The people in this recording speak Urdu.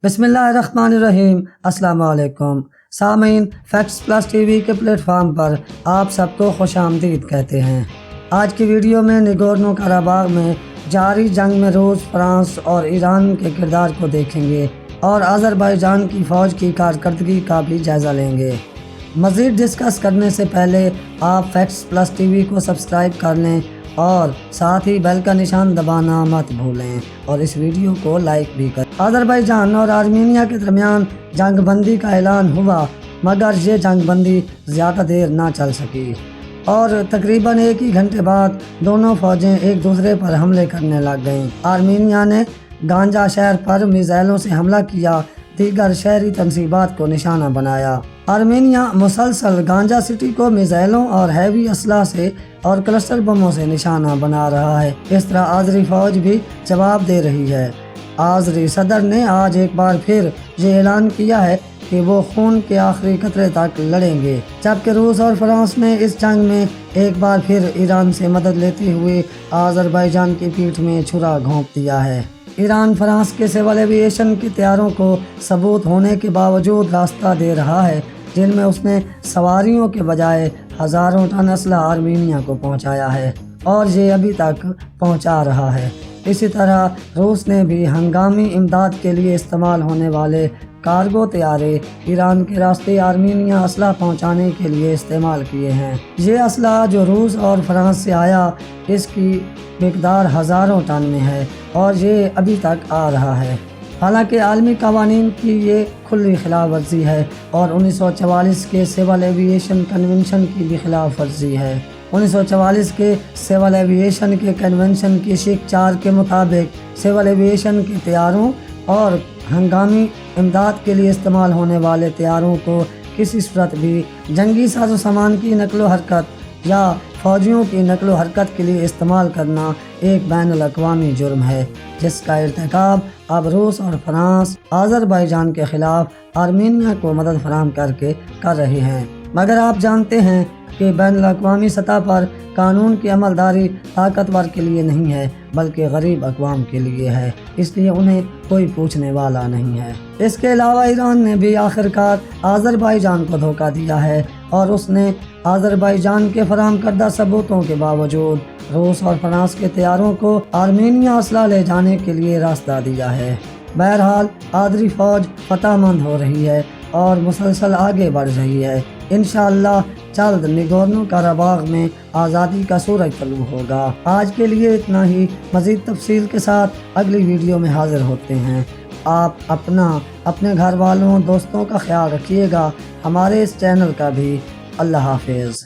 بسم اللہ الرحمن الرحیم۔ السلام علیکم سامعین، فیکٹس پلس ٹی وی کے پلیٹ فارم پر آپ سب کو خوش آمدید کہتے ہیں۔ آج کی ویڈیو میں نگورنو کاراباغ میں جاری جنگ میں روس، فرانس اور ایران کے کردار کو دیکھیں گے اور آذربائیجان کی فوج کی کارکردگی کا بھی جائزہ لیں گے۔ مزید ڈسکس کرنے سے پہلے آپ فیکٹس پلس ٹی وی کو سبسکرائب کر لیں اور ساتھ ہی بیل کا نشان دبانا مت بھولیں اور اس ویڈیو کو لائک بھی کریں۔ آذربائیجان اور آرمینیا کے درمیان جنگ بندی کا اعلان ہوا، مگر یہ جنگ بندی زیادہ دیر نہ چل سکی اور تقریباً ایک ہی گھنٹے بعد دونوں فوجیں ایک دوسرے پر حملے کرنے لگ گئیں۔ آرمینیا نے گانجا شہر پر میزائلوں سے حملہ کیا، دیگر شہری تنصیبات کو نشانہ بنایا۔ آرمینیا مسلسل گانجا سٹی کو میزائلوں اور ہیوی اسلحہ سے اور کلسٹر بموں سے نشانہ بنا رہا ہے۔ اس طرح آذری فوج بھی جواب دے رہی ہے۔ آذری صدر نے آج ایک بار پھر یہ اعلان کیا ہے کہ وہ خون کے آخری قطرے تک لڑیں گے، جبکہ روس اور فرانس نے اس جنگ میں ایک بار پھر ایران سے مدد لیتے ہوئے آذربائیجان کی پیٹھ میں چھرا گھونپ دیا ہے۔ ایران فرانس کے سول ایویشن کے طیاروں کو ثبوت ہونے کے باوجود راستہ دے رہا ہے، جن میں اس نے سواریوں کے بجائے ہزاروں ٹن اسلحہ آرمینیا کو پہنچایا ہے اور یہ ابھی تک پہنچا رہا ہے۔ اسی طرح روس نے بھی ہنگامی امداد کے لیے استعمال ہونے والے کارگو طیارے ایران کے راستے آرمینیا اسلحہ پہنچانے کے لیے استعمال کیے ہیں۔ یہ اسلحہ جو روس اور فرانس سے آیا، اس کی مقدار ہزاروں ٹن میں ہے اور یہ ابھی تک آ رہا ہے۔ حالانکہ عالمی قوانین کی یہ کھلی خلاف ورزی ہے اور 1944 کے سول ایویشن کنونشن کی بھی خلاف ورزی ہے۔ 1944 کے سول ایویشن کے کنونشن کی شق 4 کے مطابق سول ایویشن کے طیاروں اور ہنگامی امداد کے لیے استعمال ہونے والے طیاروں کو کسی صورت بھی جنگی ساز و سامان کی نقل و حرکت یا فوجیوں کی نقل و حرکت کے لیے استعمال کرنا ایک بین الاقوامی جرم ہے، جس کا ارتکاب اب روس اور فرانس آذربائیجان کے خلاف آرمینیا کو مدد فراہم کر رہے ہیں۔ مگر آپ جانتے ہیں کہ بین الاقوامی سطح پر قانون کی عملداری طاقتور کے لیے نہیں ہے بلکہ غریب اقوام کے لیے ہے، اس لیے انہیں کوئی پوچھنے والا نہیں ہے۔ اس کے علاوہ ایران نے بھی آخرکار آذربائیجان کو دھوکہ دیا ہے اور اس نے آذربائیجان کے فراہم کردہ ثبوتوں کے باوجود روس اور فرانس کے طیاروں کو آرمینیا اسلحہ لے جانے کے لیے راستہ دیا ہے۔ بہرحال آذری فوج فتح مند ہو رہی ہے اور مسلسل آگے بڑھ رہی ہے۔ انشاءاللہ جلد نگورنو کاراباغ میں آزادی کا سورج طلوع ہوگا۔ آج کے لیے اتنا ہی، مزید تفصیل کے ساتھ اگلی ویڈیو میں حاضر ہوتے ہیں۔ آپ اپنے گھر والوں، دوستوں کا خیال رکھیے گا، ہمارے اس چینل کا بھی۔ اللہ حافظ۔